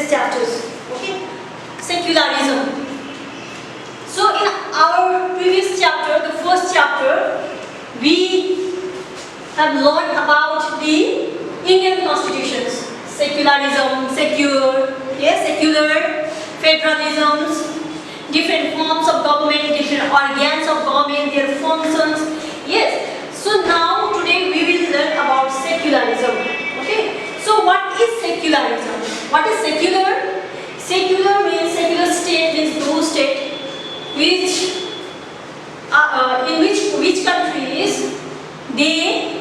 previous chapters. Okay, secularism. So in our previous chapter, the first chapter, we have learned about the Indian constitutions. Secularism, secular, federalisms, different forms of government, different organs of government, their functions. Yes. So now today we will learn about secularism. Okay. So what is secularism? What is secular? Secular means secular state means those state which in which countries they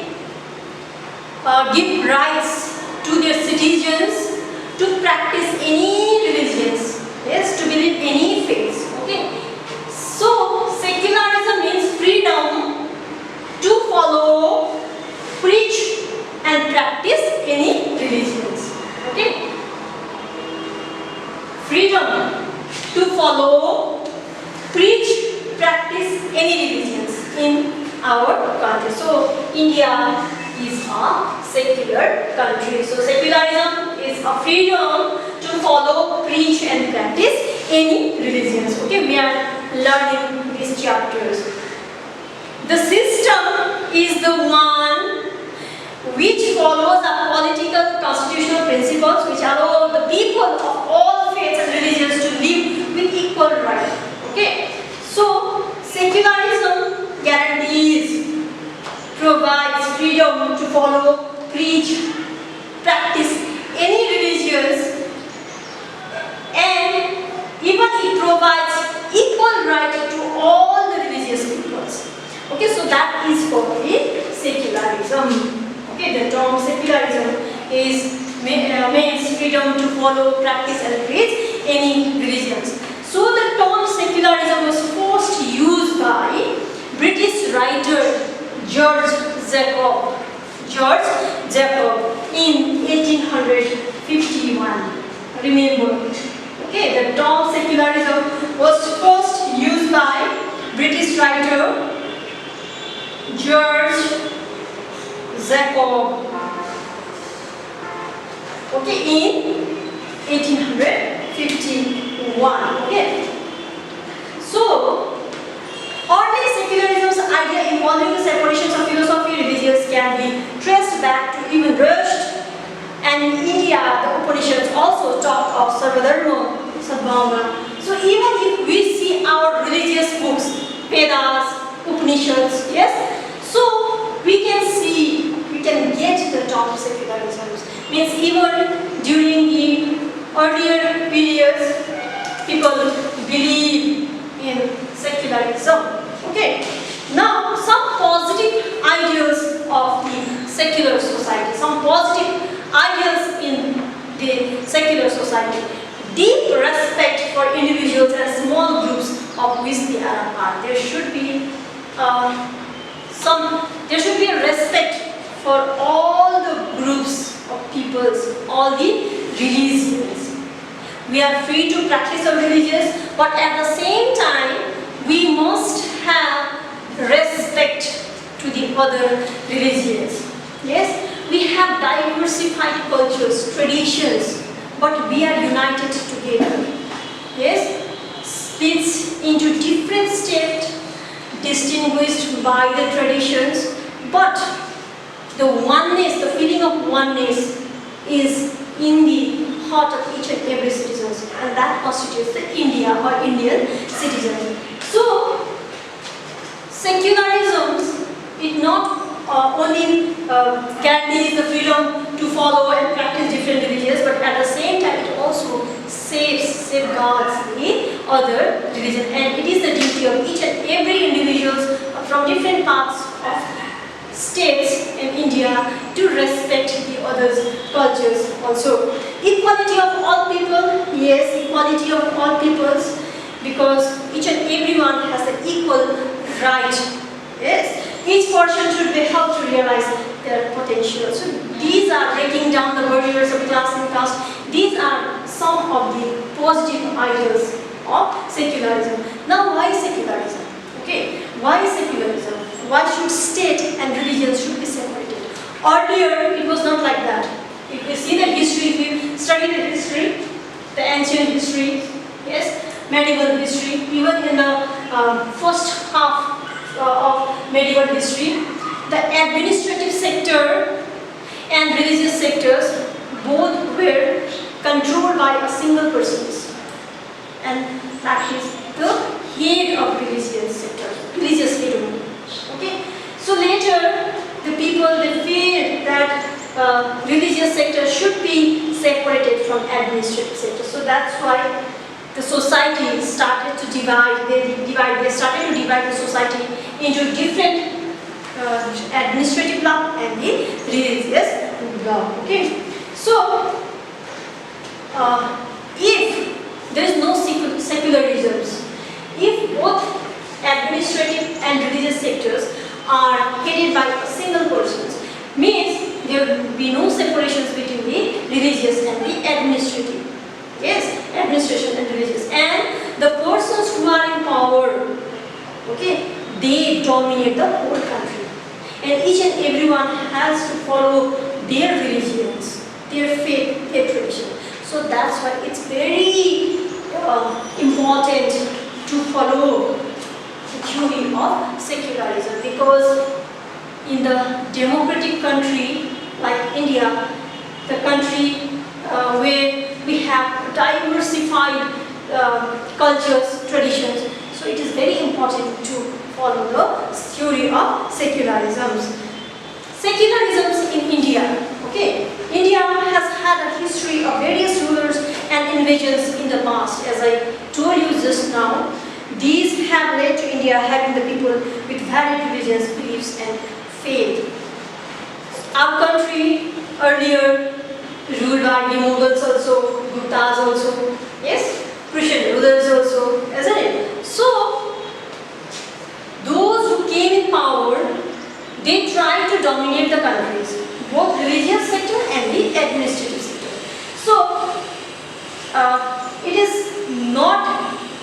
give rights to their citizens to practice any religions, yes, to believe any faiths. Okay. So secularism means freedom to follow, preach and practice any religions. Okay. Freedom to follow, preach, practice any religions in our country. So India is a secular country. So secularism is a freedom to follow, preach and practice any religions. Okay, we are learning these chapters. The system is the one which follows a political constitutional principles which allow the people of all faiths and religions to live with equal right. Okay, so secularism guarantees, provides freedom to follow, preach, practice any religions, and even it provides equal right to all the religious peoples. Okay, so that is called the secularism. Okay, the term secularism means freedom to follow, practice and preach any religions. So the term secularism was first used by British writer George Jacob in 1851. Remember, okay, the term secularism was first used by British writer George Jacob, okay, in 1851. Okay, so early secularism's idea involving the separations of philosophy and religions can be traced back to even Rushdie, and in India the Upanishads also talk of Sarvadharma, Sadbhava. So even if we see our religious books, Vedas, Upanishads, yes, so we can see, we can get the term secularism. Means even during the earlier periods, people believe in secularism. Okay. Now some positive ideas of the secular society, some positive ideas in the secular society. Deep respect for individuals and small groups of which they are a part. There should be a respect for all the groups of peoples, all the religions. We are free to practice our religions, but at the same time, we must have respect to the other religions. Yes, we have diversified cultures, traditions, but we are united together. Yes, splits into different states, distinguished by the traditions, but the oneness, the feeling of oneness is in the heart of each and every citizen, and that constitutes the India or Indian citizen. So, secularism, it not only guarantees the freedom to follow and practice different religions, but at the same time it also safeguards the other religion, and it is the duty of each and every individual from different parts of states in India to respect the others' cultures also. Equality of all people, yes, equality of all peoples, because each and everyone has the equal right. Yes, each person should be helped to realize their potential. So these are breaking down the barriers of class and caste. These are some of the positive ideas of secularism. Now, why secularism? Okay, why secularism? Why should state and religions should be separated? Earlier, it was not like that. If you see the history, if you study the history, the ancient history, yes, medieval history, even in the first half of medieval history, the administrative sector and religious sectors both were controlled by a single person, and that is the head of religious sector, religious head only. Okay, so later the people they feared that religious sector should be separated from administrative sector. So that's why the society started to divide. They started to divide the society into different administrative law and the religious law. Okay, so if there is no secularism, if both administrative and religious sectors are headed by a single person, means there will be no separations between the religious and the administrative. Yes, administration and religious. And the persons who are in power, okay, they dominate the whole country. And each and everyone has to follow their religions, their faith, their tradition. So that's why it's very important to follow the theory of secularism, because in the democratic country like India, the country where we have diversified cultures, traditions, so it is very important to follow the theory of secularism. Secularism in India, okay, India has had a history of various rulers and invasions in the past. As I told you just now, these have led to India having the people with varied religions, beliefs and faith. Our country earlier ruled by the Mughals also, Guptas also, yes, Christian rulers also, isn't it? So, those who came in power, they tried to dominate the countries, both religious sector and the administrative sector. So, it is not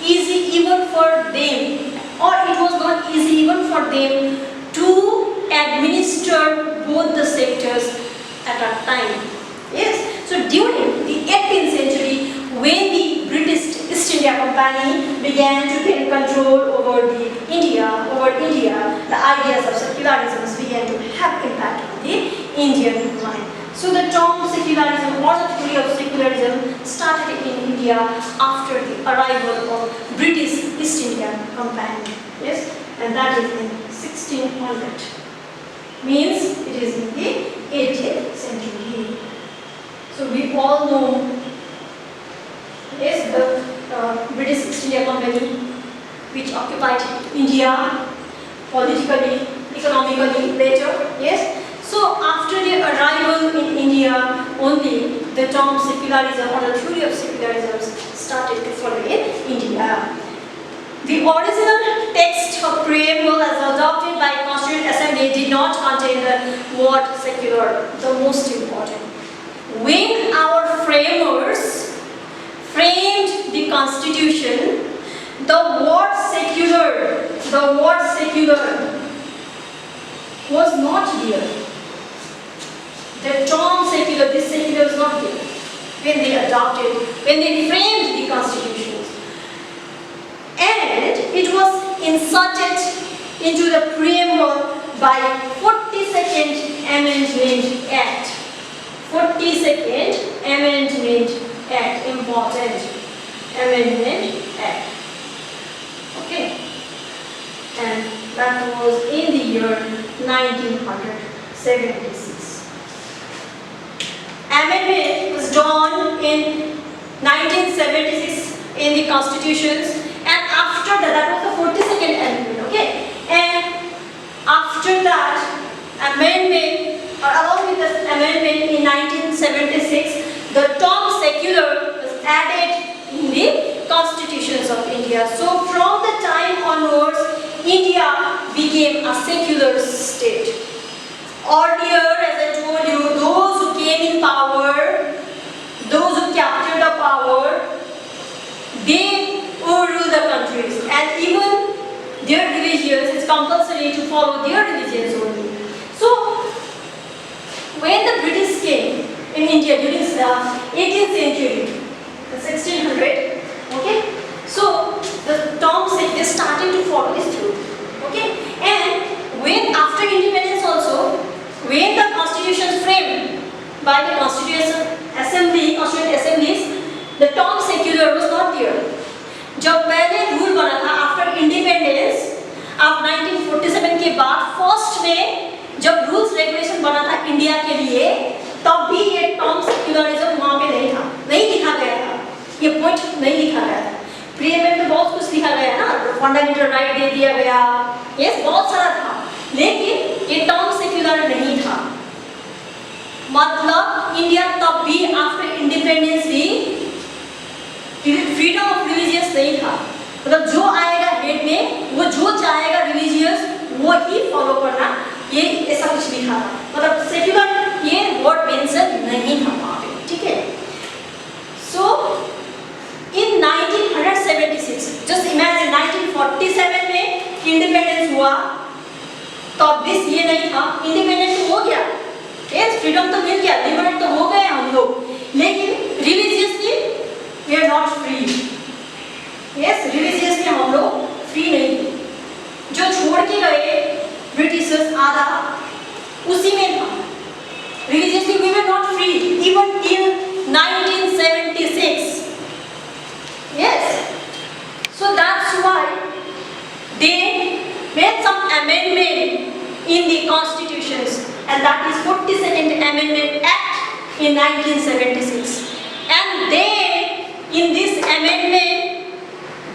easy even for them, or it was not easy even for them to administer both the sectors at a time. Yes, so during the 18th century, when the British East India Company began to gain control over India, the ideas of secularism began to have impact on the Indian mind. So the term secularism or the theory of secularism started in India after the arrival of British East India Company. Yes, and that is in 1600. Means it is in the 18th century. So we all know, yes, the British East India Company, which occupied India politically, economically later. Yes. So after their arrival in India, only the term secularism or the theory of secularism started to follow in India. The original text of preamble as adopted by Constituent Assembly did not contain the word secular, the most important. When our framers framed the Constitution, the word secular was not there. The term secular, this secular is not there when they framed the constitutions. And it was inserted into the preamble by 42nd Amendment Act. 42nd Amendment Act, important Amendment Act. Okay. And that was in the year 1976. Amendment was done in 1976 in the constitutions, and after that was the 42nd amendment, okay? And after that amendment, or along with this amendment in 1976, the term secular was added in the constitutions of India. So from the time onwards, India became a secular state. Earlier, as I told you, those who came in power, those who captured the power, they will rule the countries, and even their religions, it's compulsory to follow their religions only. So, when the British came in India during the 18th century, the 1600. Okay, so the term is starting to follow this through. Okay, and when after independence also, when the constitutions framed by the constitutional assemblies, the term secular was not there. जब पहले rule बना था after independence अब 1947 के बाद first में जब rules regulation बना था इंडिया के लिए, तब भी ये टर्म सेक्युलरिज्म वहाँ पे नहीं था, नहीं लिखा गया था, ये पॉइंट नहीं लिखा गया था। प्रीएम्बल में बहुत कुछ लिखा गया ना, फंडामेंटल राइट दे दिया गया, यस बहुत सारा था, लेकिन ये टर्म सेक्युलर नहीं था। मतलब इंडिया तब भी आफ्टर इंडिपेंडेंस भी फ्रीडम ऑफ रिलीजियस नहीं था, मतलब जो आएगा हेड में वो जो चाहेगा रिलीजियस वो ही फॉलो करना, ये ऐसा कुछ लिखा था, मतलब सेक्युलर ये वर्ड मेंशन नहीं था वहाँ पे, ठीक है। सो इन 1976 जस्ट इमेजिन 1947 में इंडिपेंडेंस हुआ, तब भी ये नहीं था, इंडिपेंडेंस तो हो गया, यस फ्रीडम तो मिल गया, लिबरेट तो हो गए हम लोग, लेकिन religiously we are not free, yes religiously हम लोग फ्री नहीं थे। जो छोड़ के गए ब्रिटिशर्स आधा उसी में था, religiously we were not free even till 1976, yes, so that's why they made some amendment in the constitutions, and that is 42nd Amendment Act in 1976, and they in this amendment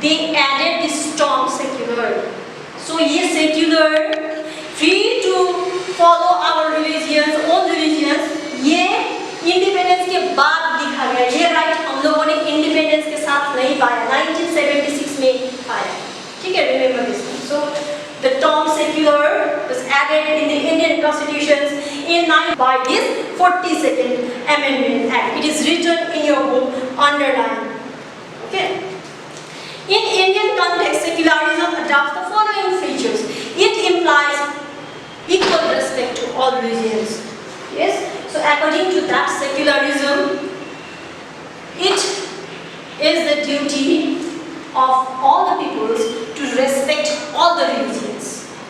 they added this term secular. So ये secular, free to follow our religions, own religions, ये independence के बाद लिखा गया, ये right हम लोगों ने इंडिपेंडेंस के साथ नहीं पाया, 1976 में पाया, ठीक है, remember this. So the term secular was added in the Indian constitutions in by this 42nd Amendment Act. It is written in your book, underline. Okay. In Indian context, secularism adopts the following features. It implies equal respect to all religions. Yes. So according to that secularism, it is the duty of all the peoples to respect all the religions.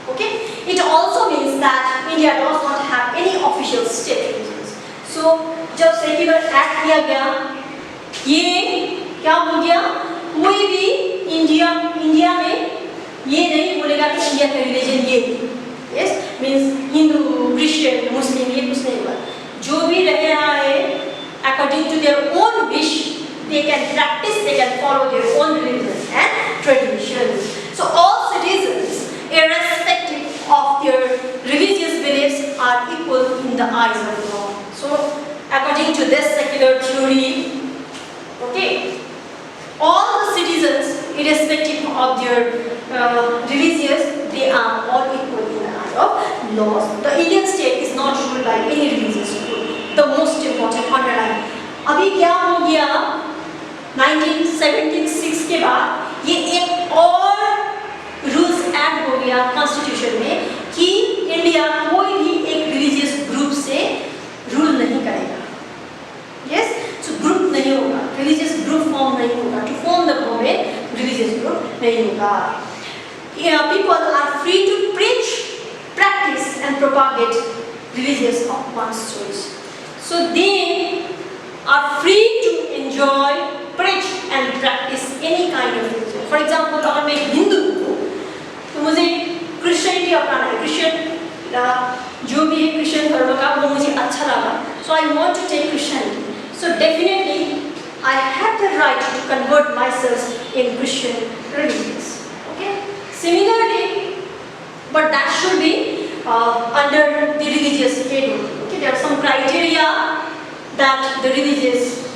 Okay? It also means that India does not have any official state religions. So जब secular act किया गया, ये क्या हो गया? कोई भी India में ये नहीं बोलेगा कि इंडिया का रिलीजन ये, yes, means हिंदू, क्रिश्चियन, मुस्लिम, ये कुछ नहीं हुआ। जो भी रह रहा है according to their own wish, they can practice, they can follow their own religions and traditions. So all citizens, irrespective of their religious beliefs, are equal in the eyes of the law. So according to this secular theory, okay, all the citizens, irrespective of their religious, they are all equal in the eye of laws. The Indian state is not ruled by any religious rule. The most important underline. अभी क्या हो गया? 1976 के बाद ये एक और rules add हो गया कॉन्स्टिट्यूशन में कि इंडिया कोई भी एक रिलीजियस ग्रुप से रूल नहीं करेगा, यस, सो ग्रुप नहीं होगा, रिलीजियस ग्रुप फॉर्म नहीं होगा, to form the government religious group नहीं होगा। People are free to preach, practice and propagate religious of one's choice, so they are free to enjoy, preach and practice any kind of religion. For example, अगर मैं हिंदू हूँ तो मुझे Christianity अपनाना है, Christian जो भी है क्रिश्चियन धर्म का वो मुझे अच्छा लगा, so I want to take Christianity. So definitely I have the right to convert myself in Christian religions. Okay. Similarly, but that should be under the religious heading. Okay, there are some criteria that the religious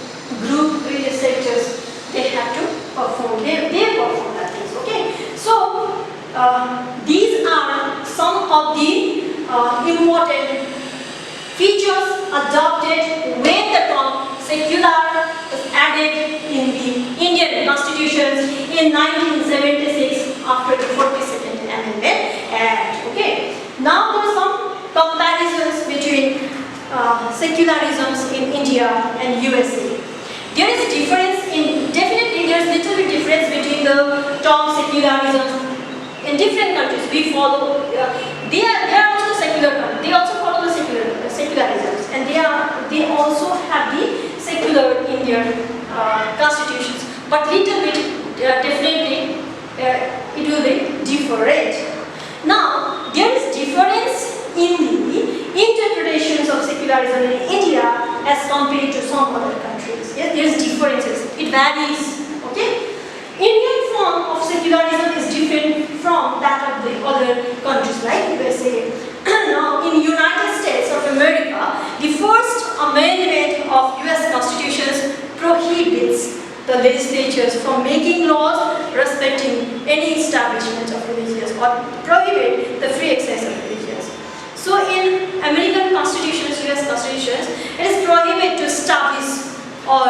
group, religious sectors, they have to perform. They perform that things. Okay. So these are some of the important features adopted when the term secular was added in the Indian constitutions in 1976 after the 42nd Amendment Act. Okay. Now there are some comparisons between secularisms in India and USA. There is a difference in little bit difference between the term secularism. In different countries, we follow. They are also secular. They also follow the secularisms, and they also have the secular in their constitutions. But little bit definitely it will be different. Now there is difference in the interpretations of secularism in India as compared to some other countries. Yes, there is differences. It varies. Okay. Indian form of secularism is different from that of the other countries like USA. Now, in United States of America, the first amendment of US Constitution prohibits the legislatures from making laws respecting any establishment of religions or prohibit the free exercise of religions. So, in American constitutions, US constitutions, it is prohibited to establish or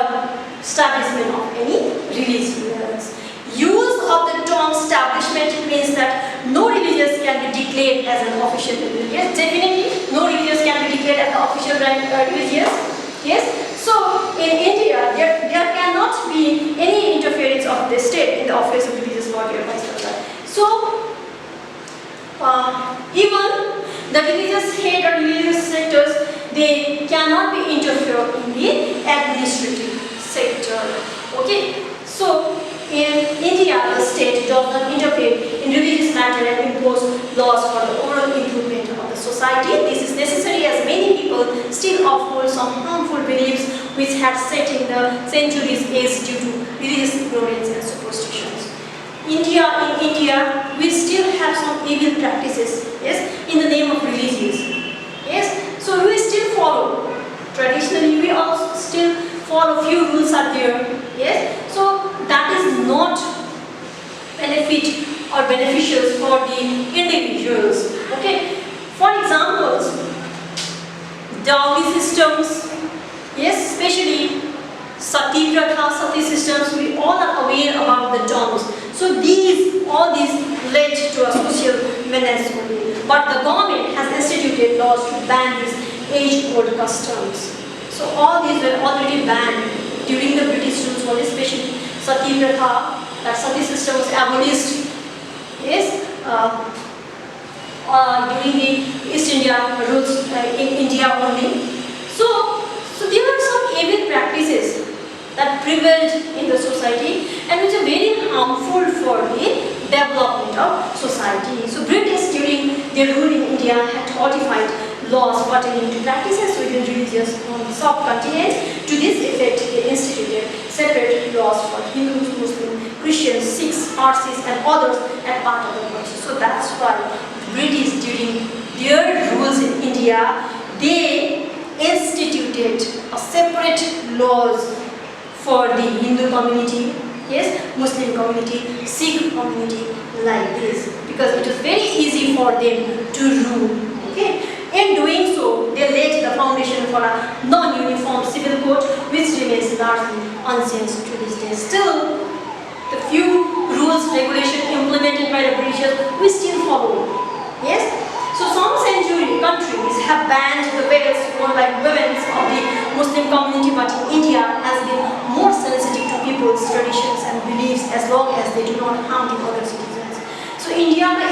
establishment of any religions. Use of the term establishment means that no religions can be declared as an official religion. Yes, definitely no religions can be declared as an official religions. Yes. So in India, there cannot be any interference of the state in the affairs of religious body or vice versa. So even the religious head or religious sectors, they cannot be interfered in the administrative sector. Okay. So in India, the state does not interfere in religious matter and impose laws for the overall improvement of the society. This is necessary as many people still uphold some harmful beliefs which have set in the centuries age due to religious ignorance and superstitions. In India, we still have some evil practices, yes, in the name of religions. Yes, so we still follow. Traditionally, we also still follow few rules are there. Yes, so that is not benefit or beneficial for the individuals. Okay, for examples, dowry systems. Yes, especially sati pratha, sati systems. We all are aware about the terms. So all these led to a social menace only. But the government has instituted laws to ban these age-old customs. So all these were already banned during the British rule, especially sati pratha, that sati system was abolished. Yes, during the East India rules in India only. So there are some evil practices that prevailed in the society and which are very harmful for the development of society. So British during their rule in India had codified laws pertaining to practices within religions on the subcontinent. To this effect, they instituted separate laws for Hindus, Muslims, Christians, Sikhs, Parsis and others as part of the country. So that's why the British during their rules in India, they instituted a separate laws for the Hindu community, yes, Muslim community, Sikh community, like this, because it was very easy for them to rule. Okay. In doing so, they laid the foundation for a non-uniform civil code which remains largely unchanged to this day. Still, the few rules, regulations implemented by the British, we still follow. Yes? So some countries have banned the veils worn by women of the Muslim community, but India has been more sensitive to people's traditions and beliefs as long as they do not harm the other citizens. So India में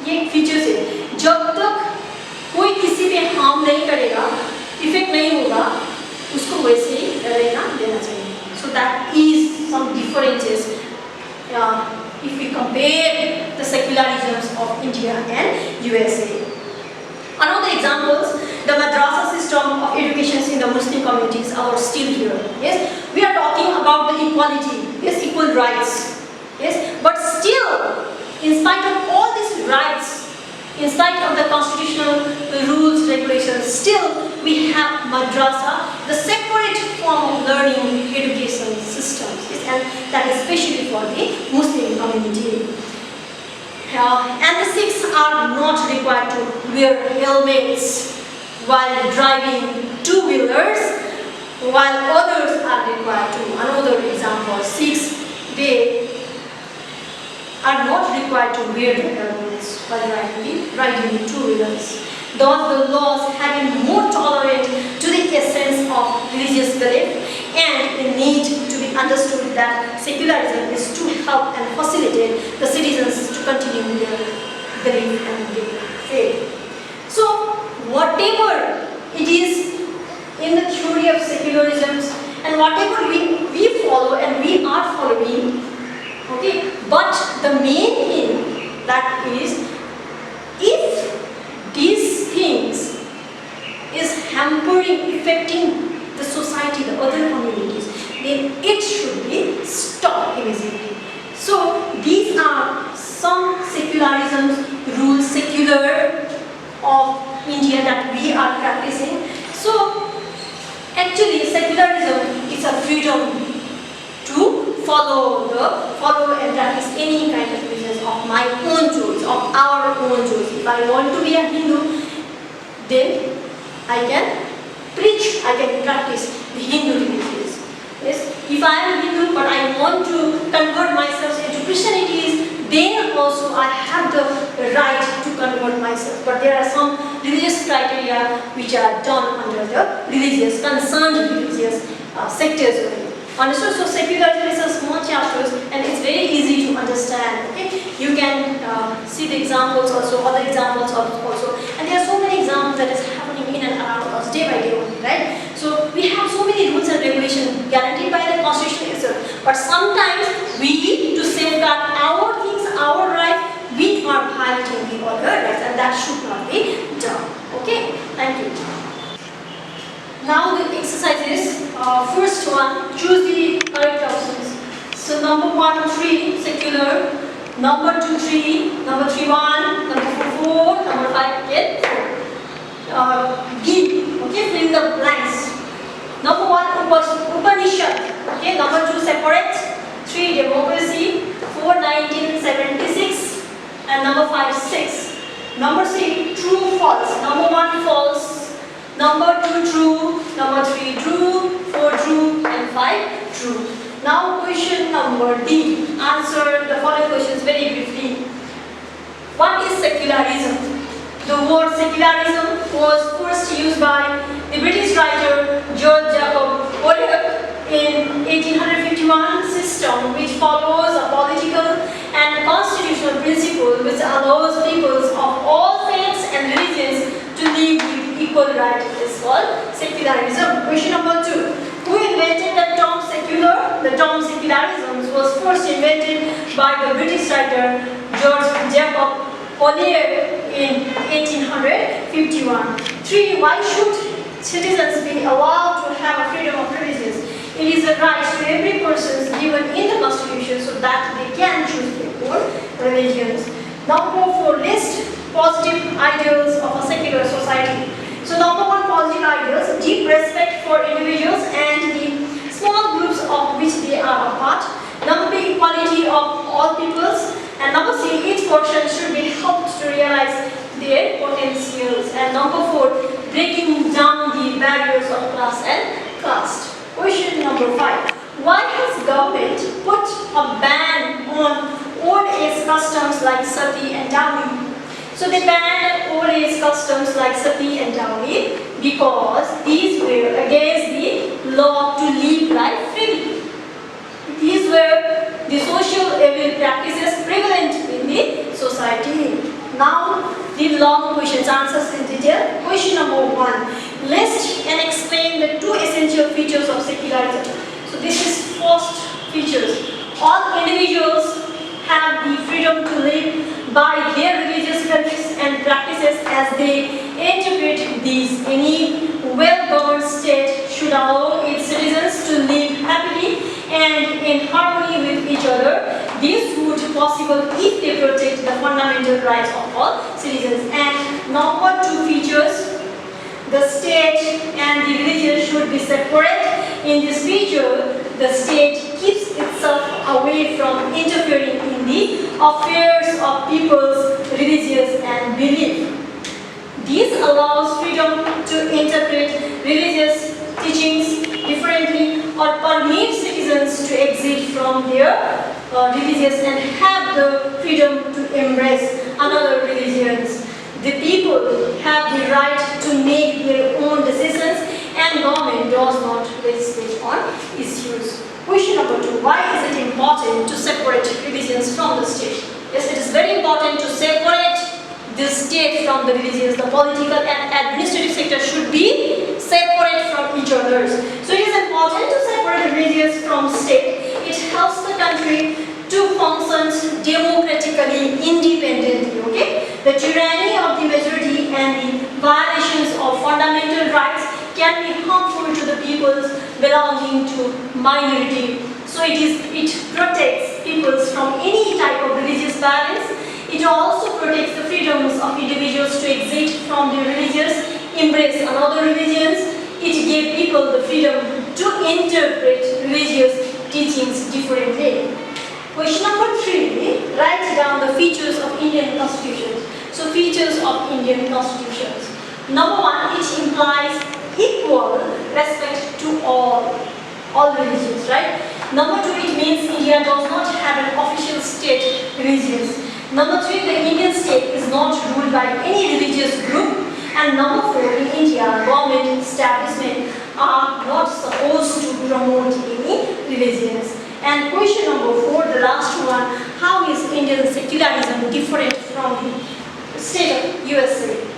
एक feature है, जब तक कोई किसी पे harm नहीं करेगा, इफेक्ट नहीं होगा, उसको वैसे ही रहना देना चाहिए. So that is some differences if we compare the secularisms of India and USA. Another examples, the madrasa system of education in the Muslim communities are still here. Yes, we are talking about the equality, yes, equal rights. Yes, but still, in spite of all these rights, in spite of the constitutional rules, regulations, still we have madrasa, the separate form of learning education systems, yes, and that is especially for the Muslim community. And the Sikhs are not required to wear helmets while driving two-wheelers, while others are required to. Another example, Sikhs, they are not required to wear the helmets while riding two-wheelers. Thus, the laws have been more tolerant to the essence of religious belief and the need to be be understood that secularism is to help and facilitate the citizens to continue their belief and their faith. So, whatever it is in the theory of secularism and whatever we follow and we are following, okay, but the main thing that is, if these things is hampering, affecting the society, the other communities, then it should be stopped immediately. So these are some secularism rules, secular of India that we are practicing. So actually secularism is a freedom to follow and practice any kind of business of my own choice, of our own choice. If I want to be a Hindu, then I can preach, I can practice the Hindu religions. Yes, if I am Hindu but I want to convert myself into Christianity, then also I have the right to convert myself. But there are some religious criteria which are done under the religious, concerned religious sectors only. Understood? So secularism is a small chapters and it's very easy to understand. Okay, you can see the examples also, other examples also, and there are so many examples that is happening in and around us day by day only, right? So we have so many rules and regulations guaranteed by the Constitution itself, but sometimes we, to safeguard our things, our rights, we are violating the other rights, and that should not be done. Okay, thank you. Now the exercises. First one, choose the correct options. So number 1, 3, secular. Number 2, 3. Number 3, 1. Number 4, 4. Number 5, get 4. B. Okay, fill in the blanks. Number 1, Upanishad. Okay, number 2, separate. 3, democracy. 4, 1976. And number 5, 6. Number 6, true, false. Number 1, false. Number 2, true. Number 3, true. 4, true. And 5, true. Now question number D. Answer the following questions very briefly. What is secularism? The word secularism was first used by the British writer George Jacob Oliver in 1851. System which follows a political and constitutional principle which allows peoples of all faiths and religions to live with equal rights is called secularism. Question number 2. Who invented the term secular? The term secularism was first invented by the British writer George Jacob Oliver in 1851. 3. Why should citizens be allowed to have a freedom of religion? It is a right to every person given in the Constitution so that they can choose their own religions. Number 4. List positive ideals of a secular society. So number 1, positive ideals, deep respect for individuals and the small groups of which they are a part. Number B, equality of all peoples. And number C, each person should be helped to realize their potentials. And number 4, breaking down the barriers of class and caste. Question number 5. Why has government put a ban on old age customs like sati and dowry? So they banned old age customs like sati and dowry because these were against the law to live life freely. These were the social evil practices prevalent in the society. Now the long questions, answers in detail. Question number 1. List and explain the 2 essential features of secularism. So this is first features. All individuals have the freedom to live by their religious beliefs and practices as they interpret these. Any well-governed state should allow its citizens to live happily and in harmony with each other. This would be possible if they protect the fundamental rights of all citizens. And number 2 features, the state and the religion should be separate. In this feature, the state keeps itself away from interfering in the affairs of people's religious and belief. This allows freedom to interpret religious teachings differently or permit citizens to exit from their religions and have the freedom to embrace another religions. The people have the right to make their own decisions and government does not legislate on issues. Question number 2. Why is it important to separate religions from the state? Yes, it is very important to separate the state from the religions. The political and administrative sector should be separate from each other. So it is important to separate religions from state. It helps the country to function democratically, independently. Okay? The tyranny of the majority and the violations of fundamental rights can be harmful to the peoples belonging to minority. So it protects peoples from any type of religious violence. It also protects the freedoms of individuals to exit from their religions, embrace another religions. It gives people the freedom to interpret religious teachings differently. Question number 3. Write down the features of Indian constitutions. So features of Indian constitutions. Number 1, it implies equal respect to all religions, right? Number 2, it means India does not have an official state religions. Number 3, the Indian state is not ruled by any religious group. And number 4, in India, government establishment are not supposed to promote any religions. And question number 4, the last one, how is Indian secularism different from the state of USA?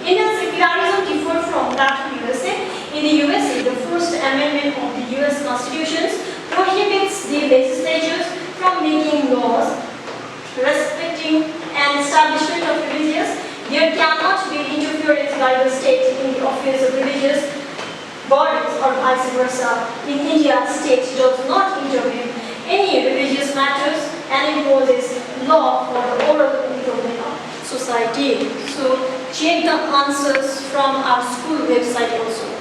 Indian secularism differs from that of USA. In the USA, the First Amendment of the US Constitution prohibits the legislatures from making laws respecting an establishment of religions. There cannot be interference by the state in the affairs of religious bodies or vice versa. In India, state does not intervene any religious matters and imposes law for the overall improvement of society. So check the answers from our school website also.